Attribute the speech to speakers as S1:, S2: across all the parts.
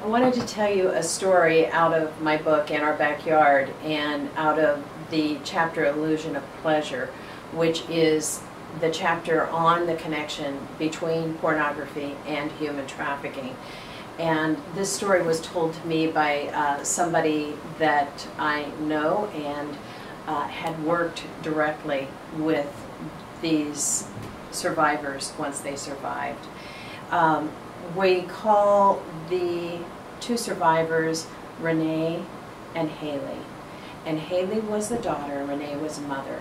S1: I wanted to tell you a story out of my book, In Our Backyard, and out of the chapter Illusion of Pleasure, which is the chapter on the connection between pornography and human trafficking. And this story was told to me by somebody that I know and had worked directly with these survivors once they survived. We call the two survivors Renee and Hailey. And Hailey was the daughter, Renee was the mother.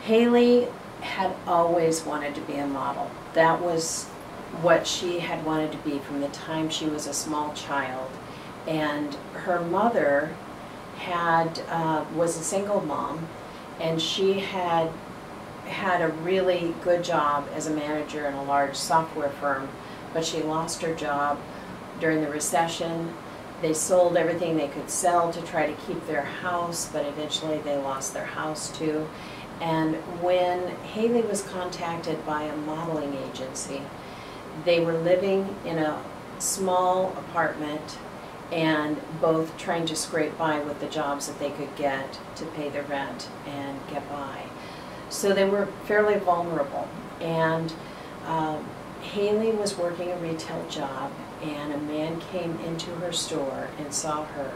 S1: Hailey had always wanted to be a model. That was what she had wanted to be from the time she was a small child. And her mother was a single mom, and she had a really good job as a manager in a large software firm, but she lost her job during the recession. They sold everything they could sell to try to keep their house, but eventually they lost their house too. And when Hailey was contacted by a modeling agency, they were living in a small apartment and both trying to scrape by with the jobs that they could get to pay their rent and get by. So they were fairly vulnerable. And Hailey was working a retail job, and a man came into her store and saw her,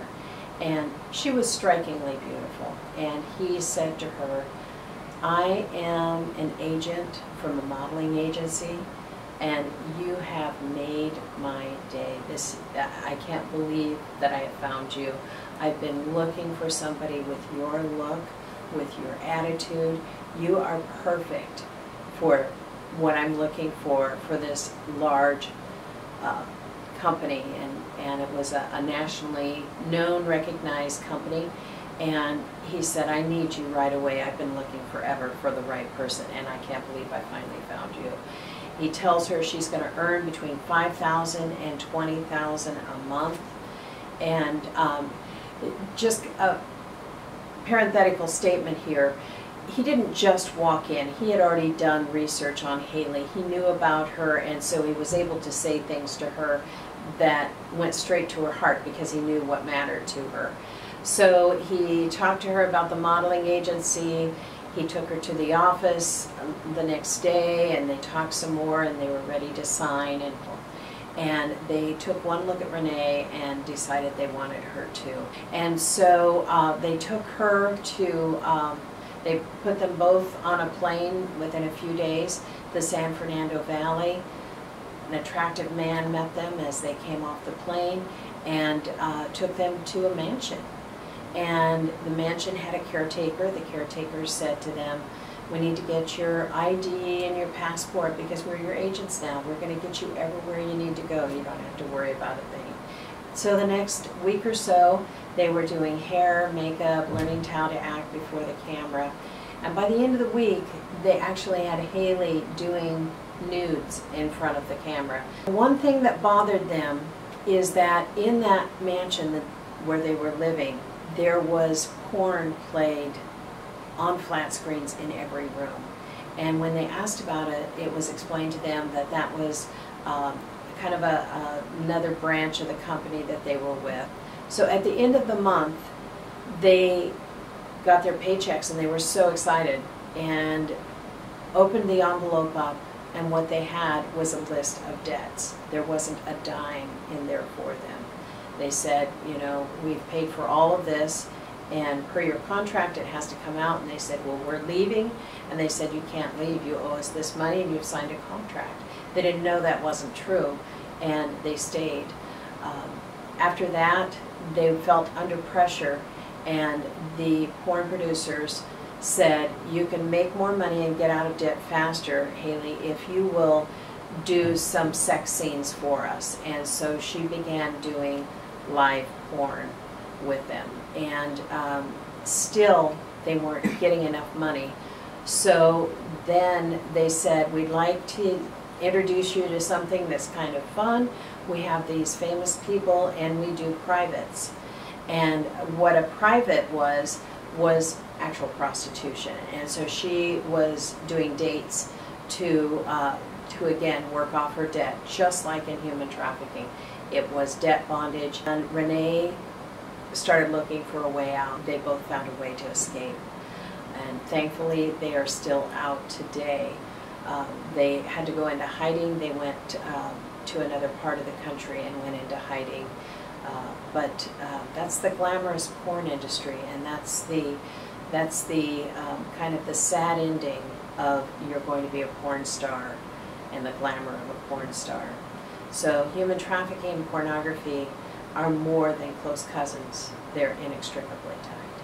S1: and she was strikingly beautiful. And he said to her, "I am an agent from a modeling agency, and you have made my day. I can't believe that I have found you. I've been looking for somebody with your look, with your attitude. You are perfect for what I'm looking for this large company." And it was a nationally known, recognized company. And he said, "I need you right away. I've been looking forever for the right person, and I can't believe I finally found you." He tells her she's going to earn between $5,000 and $20,000 a month. And just a parenthetical statement here, he didn't just walk in. He had already done research on Hailey. He knew about her, and so he was able to say things to her that went straight to her heart because he knew what mattered to her. So he talked to her about the modeling agency. He took her to the office the next day, and they talked some more, and they were ready to sign. And they took one look at Renee and decided they wanted her too. And so they took her to, they put them both on a plane within a few days, the San Fernando Valley. An attractive man met them as they came off the plane and took them to a mansion. And the mansion had a caretaker. The caretaker said to them, "We need to get your ID and your passport because we're your agents now. We're going to get you everywhere you need to go. You don't have to worry about a thing." So the next week or so, they were doing hair, makeup, learning how to act before the camera. And by the end of the week, they actually had Hailey doing nudes in front of the camera. One thing that bothered them is that in that mansion where they were living, there was porn played on flat screens in every room. And when they asked about it, it was explained to them that that was kind of another branch of the company that they were with. So at the end of the month, they got their paychecks, and they were so excited and opened the envelope up, and what they had was a list of debts. There wasn't a dime in there for them. They said, "You know, we've paid for all of this, and per your contract it has to come out." And they said, "Well, we're leaving." And they said, "You can't leave. You owe us this money, and you've signed a contract." They didn't know that wasn't true, and they stayed. After that, they felt under pressure, and the porn producers said, "You can make more money and get out of debt faster, Hailey, if you will do some sex scenes for us." And so she began doing live porn with them, and still they weren't getting enough money. So then they said, "We'd like to introduce you to something that's kind of fun. We have these famous people, and we do privates." And what a private was actual prostitution. And so she was doing dates to to again work off her debt, just like in human trafficking. It was debt bondage, and Renee started looking for a way out. They both found a way to escape, and thankfully they are still out today. They had to go into hiding. They went to another part of the country and went into hiding. But that's the glamorous porn industry, and that's the kind of the sad ending of you're going to be a porn star and the glamour of a porn star. So human trafficking and pornography are more than close cousins. They're inextricably tied.